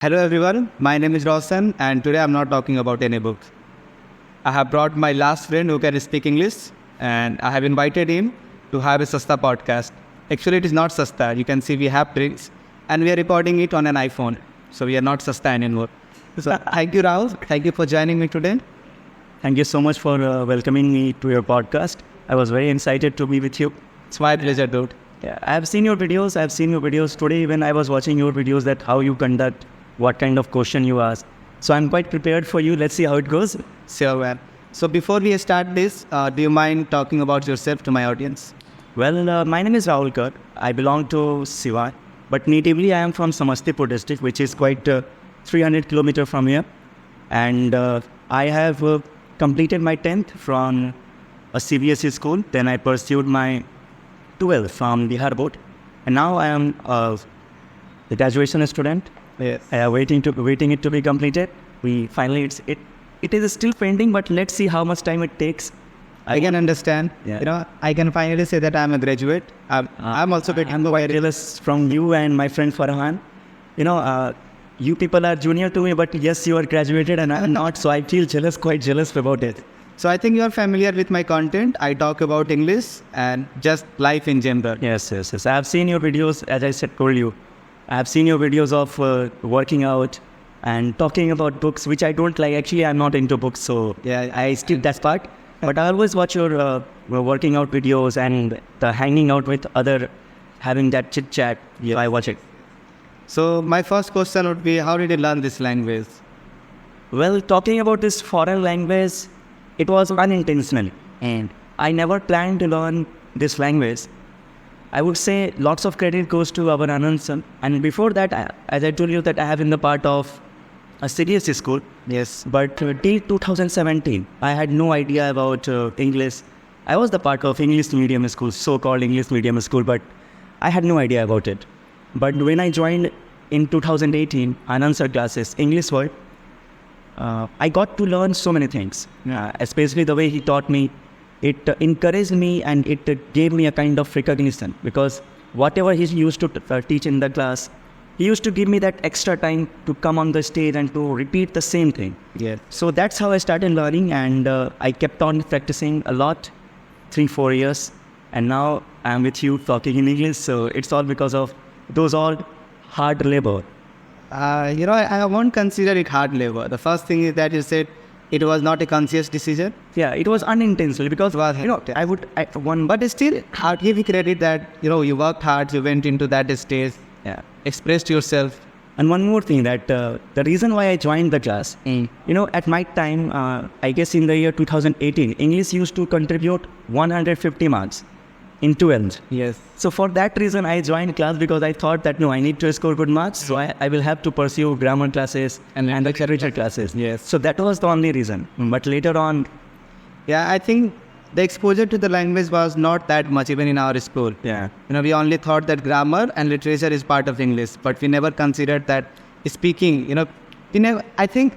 Hello everyone, my name is Raushan and today I'm not talking about any books. I have brought my last friend who can speak English and I have invited him to have a Sasta podcast. Actually it is not Sasta, you can see we have drinks and we are recording it on an iPhone. So we are not Sasta anymore. So thank you Rahul, thank you for joining me today. Thank you so much for welcoming me to your podcast. I was very excited to be with you. It's my pleasure dude. Yeah, I have seen your videos. Today when I was watching your videos that how you conduct, what kind of question you ask. So I'm quite prepared for you. Let's see how it goes. Sure man. So before we start this, do you mind talking about yourself to my audience? Well, my name is Rahul. I belong to Siwan, but natively I am from Samastipur district, which is quite 300 kilometers from here. And I have completed my 10th from a CBSE school. Then I pursued my 12th from Bihar board. And now I am the graduation student. Yes. Waiting it to be completed. It is still pending, but let's see how much time it takes. I can understand. Yeah. I can finally say that I'm a graduate. I'm also I'm quite jealous from you and my friend Farhan. You people are junior to me, but yes, you are graduated and I'm not. So I feel quite jealous about it. So I think you are familiar with my content. I talk about English and just life in general. Yes. I have seen your videos, as I told you. I have seen your videos of working out and talking about books, which I don't like. Actually, I'm not into books, so yeah, I skip that part. But I always watch your working out videos and the hanging out with other, having that chit chat. Yeah, I watch it. So my first question would be, how did you learn this language? Well, talking about this foreign language, it was unintentional, and I never planned to learn this language. I would say lots of credit goes to our Anand son. And before that, as I told you that I have been the part of a serious school. Yes. But till 2017, I had no idea about English. I was the part of English medium school, so-called English medium school, but I had no idea about it. But when I joined in 2018, Anand sir classes, English word, I got to learn so many things, especially the way he taught me. It encouraged me and it gave me a kind of recognition because whatever he used to teach in the class, he used to give me that extra time to come on the stage and to repeat the same thing. Yeah. So that's how I started learning and I kept on practicing a lot, 3-4 years. And now I'm with you talking in English. So it's all because of those all hard labor. I won't consider it hard labor. The first thing is that you said, it was not a conscious decision. Yeah, it was unintentional because, but still, I'll give you credit that, you worked hard, you went into that stage, expressed yourself. And one more thing that the reason why I joined the class, at my time, I guess in the year 2018, English used to contribute 150 marks in 12th. Yes. So for that reason, I joined class because I thought that, no, I need to score good marks. So I will have to pursue grammar classes and the literature classes. Yes. So that was the only reason. But later on. Yeah, I think the exposure to the language was not that much even in our school. Yeah. We only thought that grammar and literature is part of English, but we never considered that speaking, I think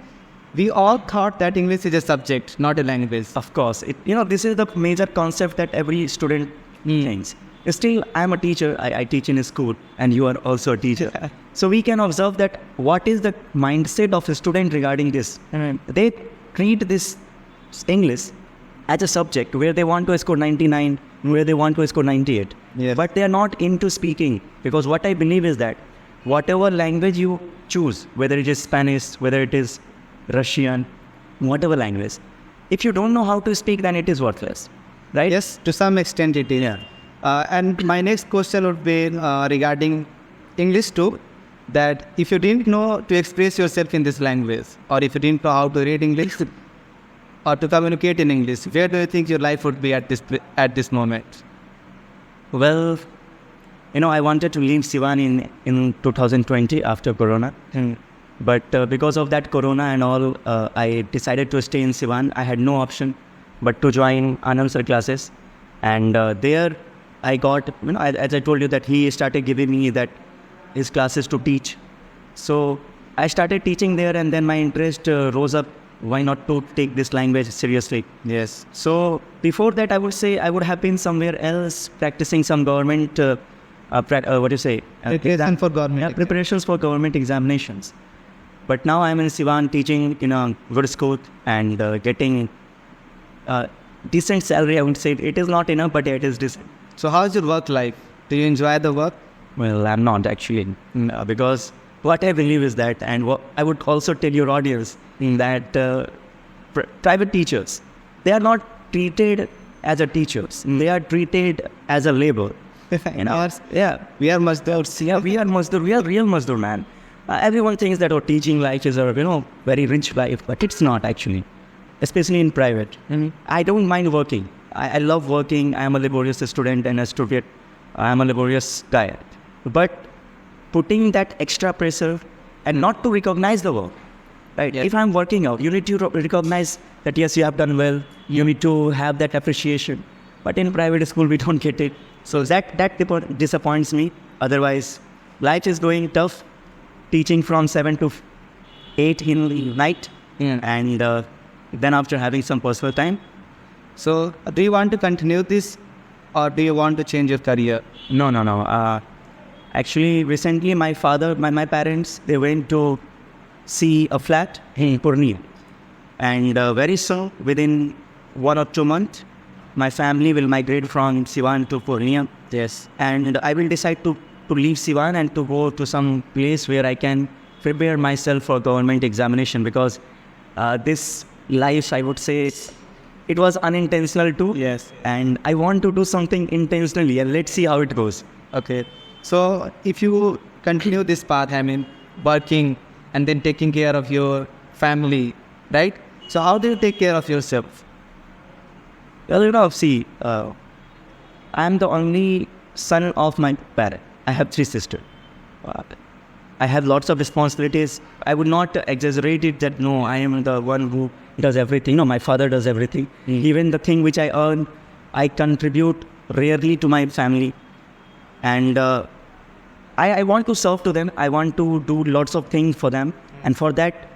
we all thought that English is a subject, not a language. Of course. This is the major concept that every student thinks. Still, I'm a teacher. I teach in a school and you are also a teacher. So we can observe that what is the mindset of a student regarding this. They treat this English as a subject where they want to score 99, where they want to score 98. Yes. But they are not into speaking because what I believe is that whatever language you choose, whether it is Spanish, whether it is Russian, whatever language, if you don't know how to speak, then it is worthless. Right? Yes, to some extent it is. Yeah. And my next question would be regarding English too, that if you didn't know to express yourself in this language, or if you didn't know how to read English, or to communicate in English, where do you think your life would be at this moment? Well, I wanted to leave Siwan in 2020 after Corona. But because of that Corona and all, I decided to stay in Siwan. I had no option but to join Anand sir classes. And there I got, as I told you that he started giving me that his classes to teach. So I started teaching there and then my interest rose up. Why not to take this language seriously? Yes. So before that, I would say I would have been somewhere else practicing some government, Preparation for government. Preparations for government examinations. But now I'm in Sivan teaching in a good school and getting decent salary. I would say it is not enough, but it is decent. So how's your work life? Do you enjoy the work? Well, I'm not actually, because what I believe is that, and what I would also tell your audience, that private teachers, they are not treated as a teachers. They are treated as a labor. Yeah, We are Mazdurs. yeah, we are Mazdur. We are real Mazdur, man. Everyone thinks that our teaching life is a very rich life, but it's not actually, especially in private. I don't mind working. I love working. I am a laborious student and a student. I am a laborious guy. But putting that extra pressure and not to recognize the work, right? Yes. If I'm working out, you need to recognize that yes, you have done well. You need to have that appreciation. But in private school, we don't get it. So that disappoints me. Otherwise, life is going tough. Teaching from 7 to 8 in the night, and then after having some personal time. So do you want to continue this, or do you want to change your career? No. Actually, recently my parents, they went to see a flat in Purnia. And very soon, within 1 or 2 months, my family will migrate from Sivan to Purnia. Yes. And I will decide to leave Sivan and to go to some place where I can prepare myself for government examination, because this life, I would say, it was unintentional too. Yes. And I want to do something intentionally, and let's see how it goes. Okay. So if you continue this path, working and then taking care of your family, right? So how do you take care of yourself? Well, see, I'm the only son of my parent. I have 3 sisters. I have lots of responsibilities. I would not exaggerate it that no, I am the one who does everything. No, my father does everything. Even the thing which I earn, I contribute rarely to my family. And I want to serve to them. I want to do lots of things for them. And for that,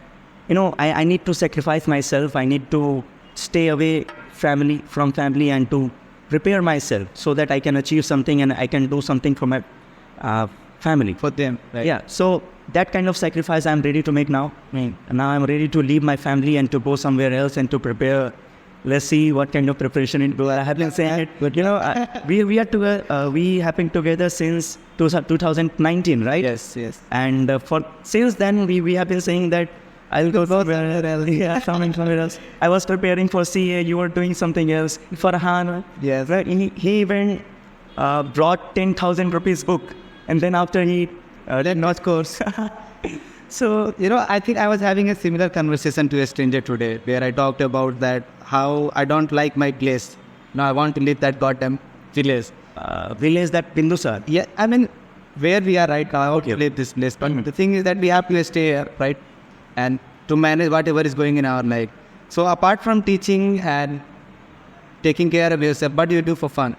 I need to sacrifice myself. I need to stay away from family and to prepare myself so that I can achieve something and I can do something for my family. For them, right? Yeah, so that kind of sacrifice I'm ready to make now. Now I'm ready to leave my family and to go somewhere else and to prepare. Let's see what kind of preparation it will. I have been saying it, but we are together. We have been together since 2019, right? Yes. And since then we have been saying that I'll go somewhere else. Somewhere else. I was preparing for CA. You were doing something else. Farhan, Yes. right? He even brought 10,000 rupees book, and then after he Not course. So, I think I was having a similar conversation to a stranger today, where I talked about that how I don't like my place. Now I want to leave that goddamn village. village that Bindusar. Yeah, where we are right now, I want to leave this place. But the thing is that we have to stay here, right? And to manage whatever is going in our life. So apart from teaching and taking care of yourself, what do you do for fun?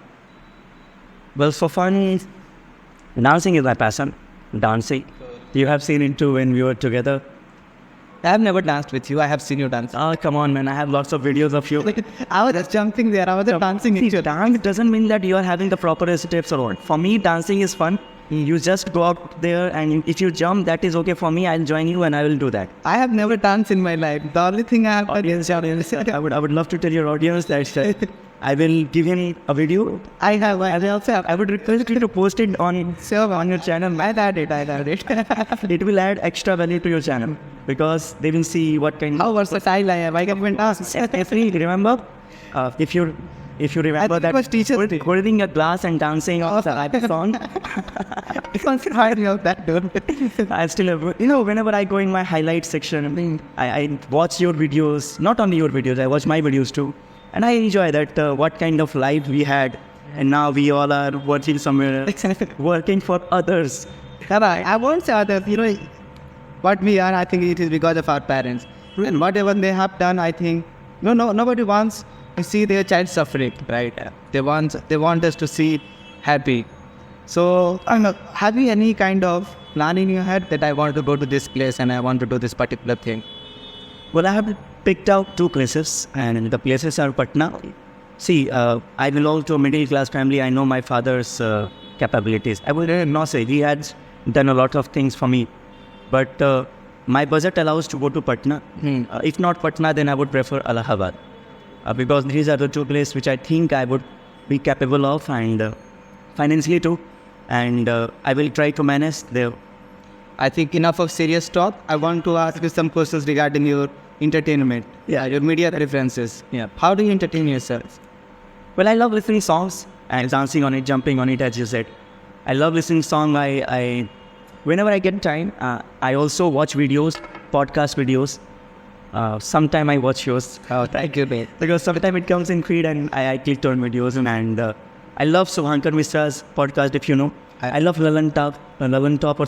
Well, for fun, dancing is my passion. Dancing. You have seen it too when we were together. I have never danced with you. I have seen you dance. Oh, come on, man. I have lots of videos of you. I was just jumping there. I was just dancing. See, dance doesn't mean that you are having the proper steps or what. For me, dancing is fun. You just go out there and if you jump, that is okay for me. I'll join you and I will do that. I have never danced in my life. The only thing I have Audience, I would love to tell your audience that I will give him a video. I also have. I would request you to post it on your channel. I had it. It will add extra value to your channel because they will see what kind. How versatile I am. I can even dance. Remember, if you remember that was teacher holding a glass and dancing on the song. Don't fire me out that dude. I still have, whenever I go in my highlight section, I watch your videos. Not only your videos, I watch my videos too. And I enjoy that, what kind of life we had. And now we all are working somewhere else, working for others. I won't say others. What we are, I think it is because of our parents. And whatever they have done, I think, nobody wants to see their child suffering, right? They want us to see happy. So, have you any kind of plan in your head that I want to go to this place and I want to do this particular thing? Well, I have picked out 2 places, and the places are Patna. See, I belong to a middle-class family. I know my father's capabilities. I would not say he had done a lot of things for me. But my budget allows to go to Patna. If not Patna, then I would prefer Allahabad. Because these are the two places which I think I would be capable of, and financially too. And I will try to manage there. I think enough of serious talk. I want to ask you some questions regarding your entertainment. Your media preferences. How do you entertain yourself? Well, I love listening songs and dancing on it, jumping on it, as you said. I love listening song. Whenever I get time, I also watch videos, podcast videos. Sometime I watch shows. Oh, thank you, mate. Because sometimes it comes in feed and I clicked on videos. And I love Subhankar Mishra's podcast, if you know. I love Lalan Talk.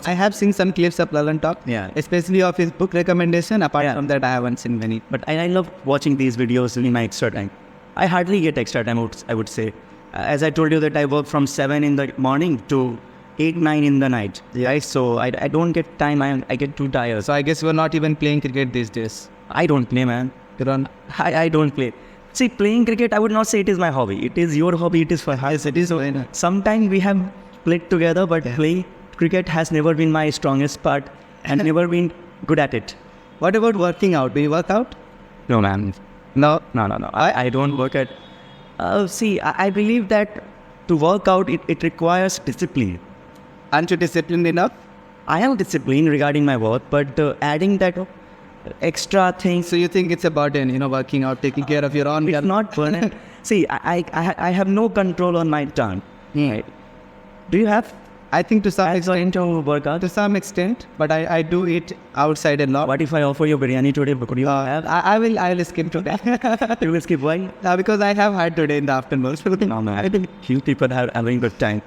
I have seen some clips of Lalan Talk. Especially of his book recommendation. Apart from that, I haven't seen many. But I love watching these videos in my extra time. I hardly get extra time, I would say. As I told you that I work from 7 in the morning to 8, 9 in the night. Right? So I don't get time. I get too tired. So I guess you're not even playing cricket these days. I don't play, man. You don't? I don't play. See, playing cricket, I would not say it is my hobby. It is your hobby. It is for us. It is. Sometimes we have played together, but playing cricket has never been my strongest part and never been good at it. What about working out? Do you work out? No, man. No. I don't work at... See, I believe that to work out, it requires discipline. Aren't you disciplined enough? I am disciplined regarding my work, but adding that extra thing... So you think it's a burden, working out, taking care of your own... It's not burden. See, I have no control on my tongue. Right? Do you have? I think to some extent, to work out? To some extent, but I do eat outside a lot. What if I offer you biryani today? Could you have? I will skip today. You will skip, why? Because I have had today in the afternoon. No, man. I think few people are having good time.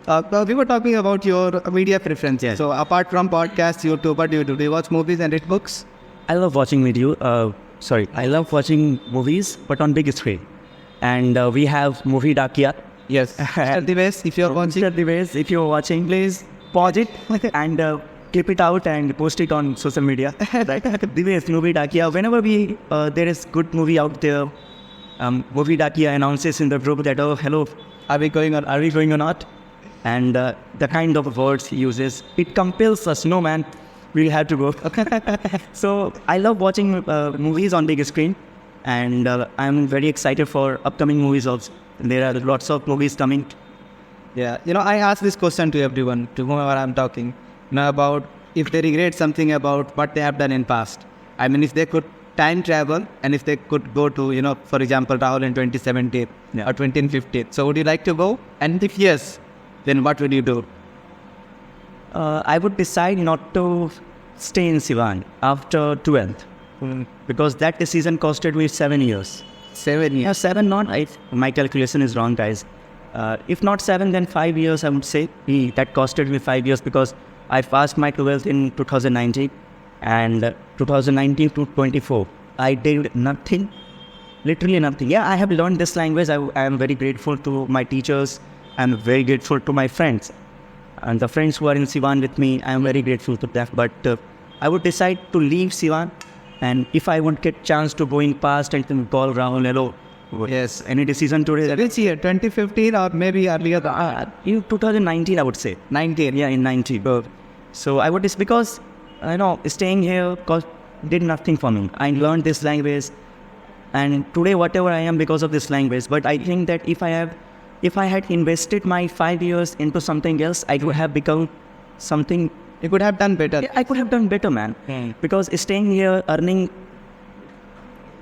We were talking about your media preferences. Yes. So apart from podcasts, YouTube, what do you do? Do you watch movies and read books? I love watching I love watching movies, but on big screen. And we have movie Dakia. Yes. Mr. Divesh, if you're watching. Mr. Divesh, if you're watching, please pause it and clip it out and post it on social media. Right? Divesh, movie Dakia. Whenever there is good movie out there, movie Dakia announces in the group that, oh, hello, are we going or not? And the kind of words he uses, it compels us, no man, we'll have to go. So I love watching movies on big screen, and I'm very excited for upcoming movies also. There are lots of movies coming. Yeah, I ask this question to everyone, to whomever I'm talking, about if they regret something about what they have done in past. I mean, if they could time travel and if they could go to, for example, Rahul in 2017 or 2015. So would you like to go? And if yes, then what would you do? I would decide not to stay in Sivan after 12th. Because that decision costed me 7 years. 7 years? Yeah, 7 not. My calculation is wrong, guys. If not 7, then 5 years, I would say. That costed me 5 years because I passed my 12th in 2019. And 2019 to 24, I did nothing. Literally nothing. Yeah, I have learned this language. I am very grateful to my teachers. I'm very grateful to my friends. And the friends who are in Sivan with me, I am very grateful to them. But I would decide to leave Sivan. And if I won't get chance to go in past and then call Rahul, hello. Yes. Any decision today? Which year? 2015 or maybe earlier? In 2019, I would say. 19? Yeah, in 19. So I would, because, staying here did nothing for me. I learned this language. And today, whatever I am because of this language. But I think that if I had invested my 5 years into something else, I could have become something. You could have done better. Yeah, I could have done better, man. Because staying here, earning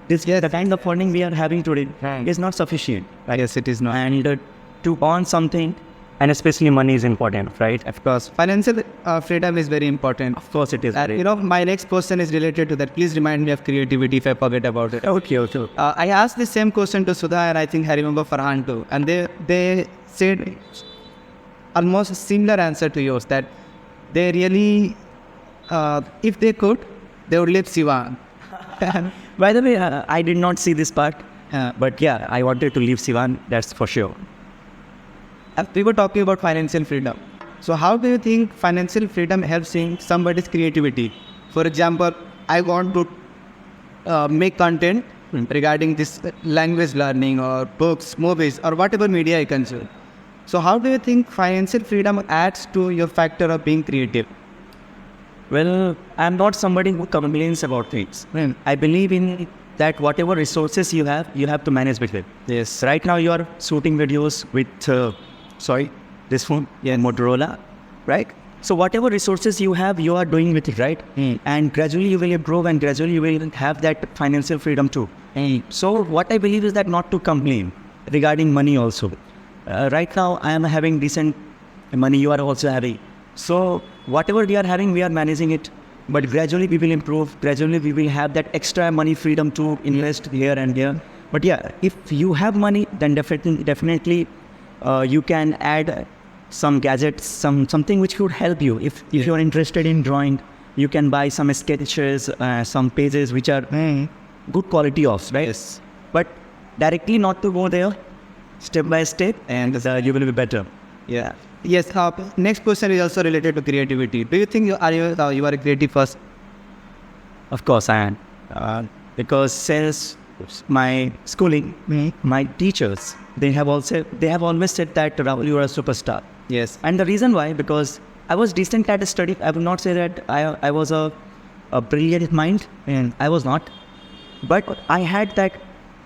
the kind of earning we are having today is not sufficient. Right? Yes, it is not. And to earn something, and especially money is important, right? Of course. Financial freedom is very important. Of course it is. My next question is related to that. Please remind me of creativity if I forget about it. Okay. I asked the same question to Sudha, and I think I remember Farhan too. And they said almost a similar answer to yours, that they really, if they could, they would leave Sivan. By the way, I did not see this part. But yeah, I wanted to leave Sivan, that's for sure. We were talking about financial freedom. So how do you think financial freedom helps in somebody's creativity? For example, I want to make content regarding this language learning or books, movies, or whatever media I consume. So how do you think financial freedom adds to your factor of being creative? Well, I'm not somebody who complains about things. I believe in that whatever resources you have to manage with it. Yes. Right now you are shooting videos with, this phone, Motorola, right? So whatever resources you have, you are doing with it, right? And gradually you will improve and gradually you will have that financial freedom too. So what I believe is that not to complain regarding money also. Right now I am having decent money, you are also having. So whatever we are having, we are managing it. But gradually we will improve. Gradually we will have that extra money freedom to invest here and there. But yeah, if you have money, then definitely you can add some gadgets, something which could help you. If you are interested in drawing, you can buy some sketches, some pages which are good quality of, right? Yes. But directly not to go there, step by step, and you will be better. Yeah. Yes. Next question is also related to creativity. Do you think you are a creative person? Of course I am. Because since my schooling, my teachers, they have always said that Rahul, you are a superstar. Yes. And the reason why, because I was decent at study. I will not say that I was a brilliant mind, and I was not. But I had that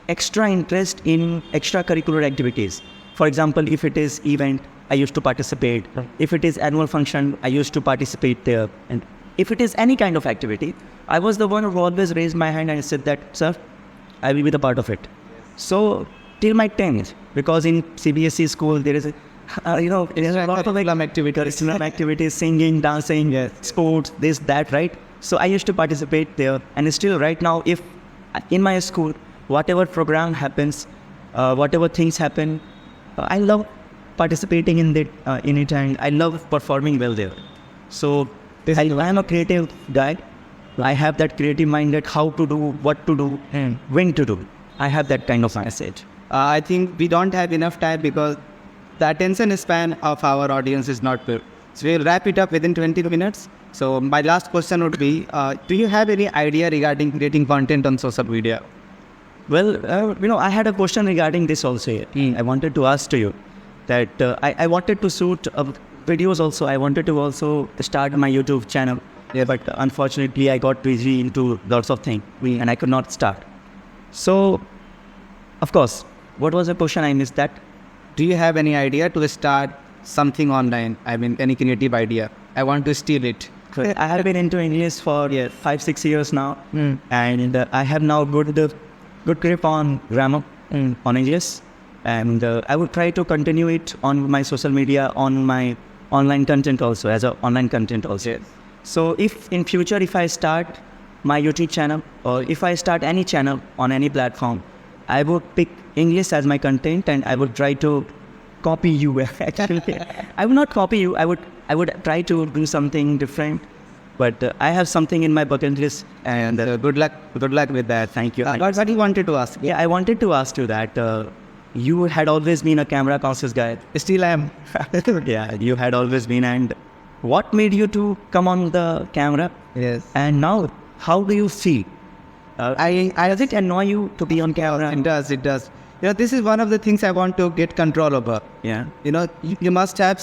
extra interest in extracurricular activities. For example, if it is event, I used to participate. If it is annual function, I used to participate there. And if it is any kind of activity, I was the one who always raised my hand and said that, sir, I will be the part of it. So till my 10th, because in CBSE school there is there is a lot of activities, singing, dancing, sports, this, that, right? So I used to participate there, and still right now, if in my school, whatever program happens, whatever things happen, I love participating in it, and I love performing well there. So I am a creative guy. I have that creative mind that how to do, what to do, and when to do. I have that kind of message. I think we don't have enough time because the attention span of our audience is not good. So we'll wrap it up within 20 minutes. So my last question would be, do you have any idea regarding creating content on social media? Well, I had a question regarding this also. I wanted to ask to you that I wanted to shoot videos also. I wanted to also start my YouTube channel. Yeah, but unfortunately, I got busy into lots of things and I could not start. So, of course, what was the question? I missed that. Do you have any idea to start something online? I mean, any creative idea? I want to steal it. I have been into English for 5-6 years now, and I have now good grip on grammar on English, and I would try to continue it on my social media, on my online content also, as a online content also. Yes. So if in future, if I start my YouTube channel or if I start any channel on any platform, I would pick English as my content and I would try to copy you. Actually, I would not copy you. I would try to do something different. But I have something in my bucket list, and good luck with that. Thank you. What you wanted to ask? Yeah, I wanted to ask you that you had always been a camera conscious guy. Still am. Yeah, you had always been. And what made you to come on the camera? Yes. And now, how do you feel? Does it annoy you to be on camera? It does. This is one of the things I want to get control over. Yeah. You must have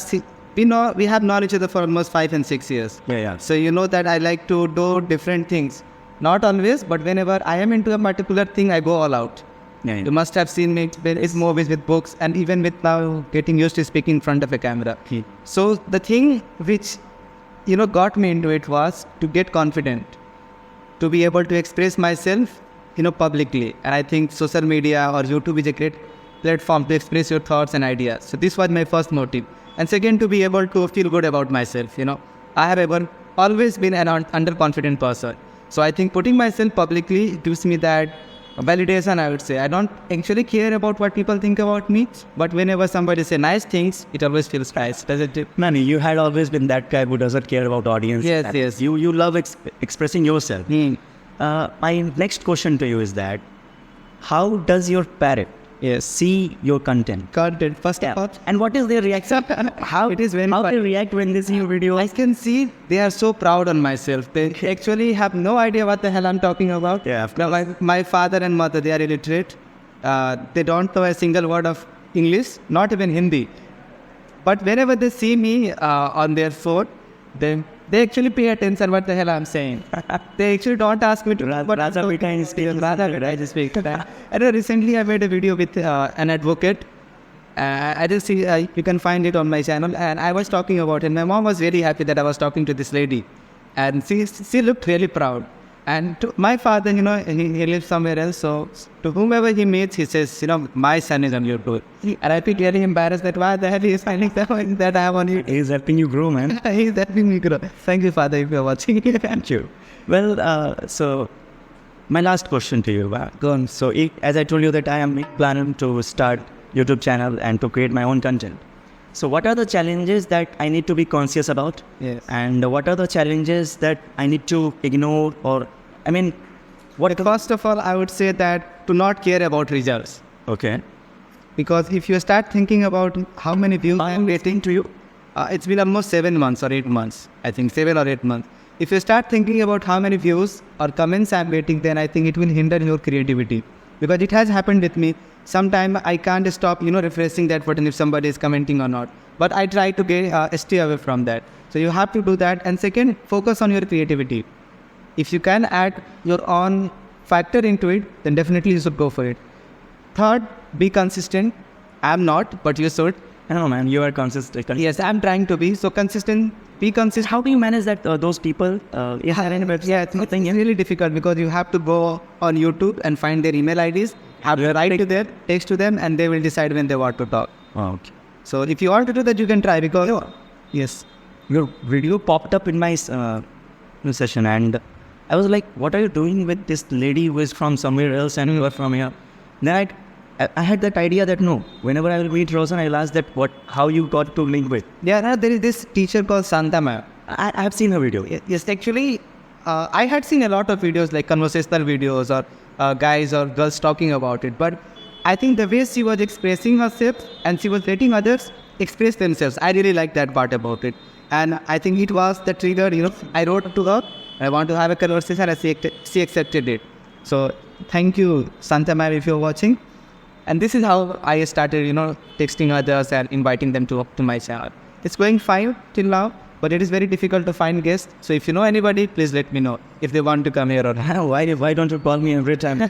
we have known each other for almost 5 and 6 years. Yeah. So you know that I like to do different things. Not always, but whenever I am into a particular thing, I go all out. Yeah. You must have seen me with movies, with books, and even with now getting used to speaking in front of a camera. So the thing which, got me into it was to get confident, to be able to express myself, publicly. And I think social media or YouTube is a great platform to express your thoughts and ideas. So this was my first motive. And second, to be able to feel good about myself. I have always been an underconfident person. So I think putting myself publicly gives me that validation, I would say. I don't actually care about what people think about me, but whenever somebody says nice things, it always feels nice, doesn't it? Nani, you had always been that guy who doesn't care about audience. Yes. You love expressing yourself. My next question to you is that, how does your parent see your content? First of all. And what is their reaction? How it is very how funny. they react when they see your video? I can see they are so proud on myself. They actually have no idea what the hell I'm talking about. Yeah. My father and mother, they are illiterate. They don't know a single word of English, not even Hindi. But whenever they see me on their phone, they they actually pay attention what the hell I'm saying. They actually don't ask me to I just speak. And recently I made a video with an advocate. I just see you can find it on my channel, and I was talking about it. My mom was very happy that I was talking to this lady, and she looked really proud. And to my father, he lives somewhere else, so to whomever he meets, he says, my son is on YouTube. And I feel really embarrassed that why the hell he is finding that I have on YouTube. He's helping you grow, man. He's helping me grow. Thank you, Father, if you're watching. Thank you. Well, so my last question to you. Go on. So as I told you that I am planning to start YouTube channel and to create my own content. So what are the challenges that I need to be conscious about? Yes. And what are the challenges that I need to ignore First of all, I would say that to not care about results. Okay. Because if you start thinking about how many views I am getting to you, it's been almost 7 months or 8 months. I think 7 or 8 months. If you start thinking about how many views or comments I am getting, then I think it will hinder your creativity. Because it has happened with me. Sometimes I can't stop, refreshing that button if somebody is commenting or not. But I try to stay away from that. So you have to do that. And second, focus on your creativity. If you can add your own factor into it, then definitely you should go for it. Third, be consistent. I'm not, but you should. No, man, you are consistent. Yes, I'm trying to be. So consistent, be consistent. How do you manage that, those people? It's really difficult because you have to go on YouTube and find their email IDs, write to them, text to them, and they will decide when they want to talk. Oh, okay. So if you want to do that, you can try because, yes. Your video popped up in my session and I was like, what are you doing with this lady who is from somewhere else and you are from here? Then I had that idea that no, whenever I will meet Raushan, I'll ask that how you got to link with. Yeah, there is this teacher called Santa ma'am. I have seen her video. Yes, actually, I had seen a lot of videos like conversational videos or guys or girls talking about it. But I think the way she was expressing herself and she was letting others express themselves, I really like that part about it. And I think it was the trigger, I wrote to her, I want to have a conversation, and she accepted it. So thank you, Santa ma'am, if you're watching. And this is how I started, texting others and inviting them to my channel. It's going fine till now, but it is very difficult to find guests. So if you know anybody, please let me know if they want to come here or not. Why don't you call me every time?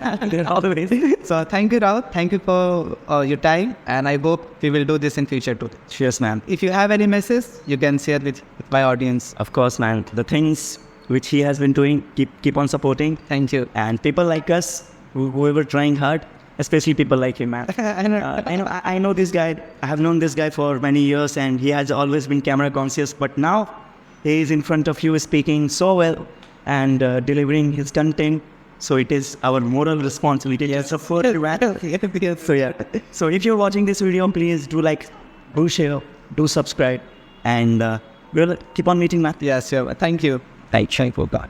Always. So thank you, Rahul. Thank you for your time. And I hope we will do this in future too. Cheers, man. If you have any message, you can share with my audience. Of course, man. The things which he has been doing, keep on supporting. Thank you. And people like us, who were trying hard, especially people like him, man. I know this guy. I have known this guy for many years, and he has always been camera conscious. But now he is in front of you, speaking so well and delivering his content. So it is our moral responsibility to support him. So if you're watching this video, please do like, do share, do subscribe, and we'll keep on meeting, man. Yes, sure. Thank you. Thank you for God.